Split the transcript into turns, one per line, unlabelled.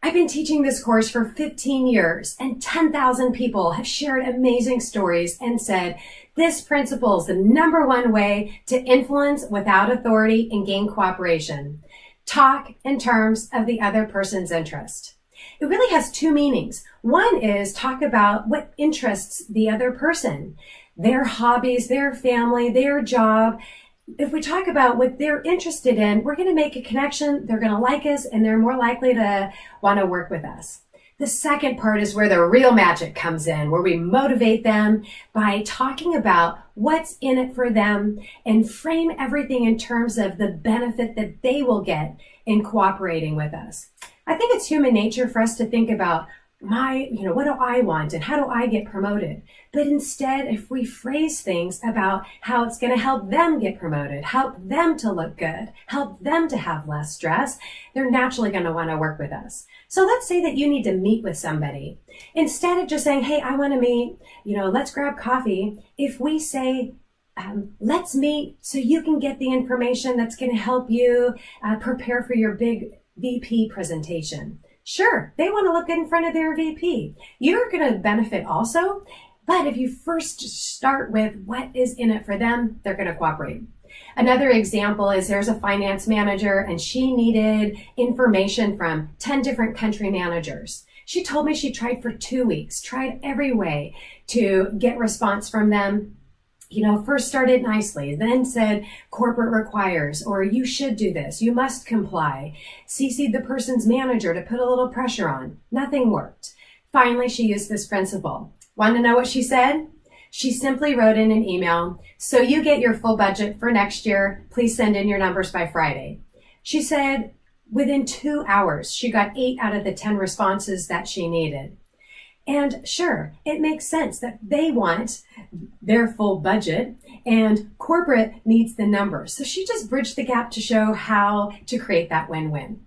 I've been teaching this course for 15 years and 10,000 people have shared amazing stories and said, this principle is the number one way to influence without authority and gain cooperation. Talk in terms of the other person's interest. It really has two meanings. One is talk about what interests the other person, their hobbies, their family, their job. If we talk about what they're interested in, we're going to make a connection, they're going to like us, and they're more likely to want to work with us. The second part is where the real magic comes in, where we motivate them by talking about what's in it for them and frame everything in terms of the benefit that they will get in cooperating with us. I think it's human nature for us to think about what do I want and how do I get promoted? But instead, if we phrase things about how it's going to help them get promoted, help them to look good, help them to have less stress, they're naturally going to want to work with us. So let's say that you need to meet with somebody. Instead of just saying, hey, I want to meet, let's grab coffee. If we say, let's meet so you can get the information that's going to help you prepare for your big VP presentation. Sure, they want to look good in front of their VP. You're going to benefit also, but if you first start with what is in it for them, they're going to cooperate. Another example is there's a finance manager and she needed information from 10 different country managers. She told me she tried for 2 weeks, tried every way to get response from them. First started nicely, then said corporate requires, or you should do this, you must comply. CC'd the person's manager to put a little pressure on. Nothing worked. Finally, she used this principle. Want to know what she said? She simply wrote in an email, so you get your full budget for next year, please send in your numbers by Friday. She said within 2 hours, she got 8 out of the 10 responses that she needed. And sure, it makes sense that they want their full budget and corporate needs the numbers. So she just bridged the gap to show how to create that win-win.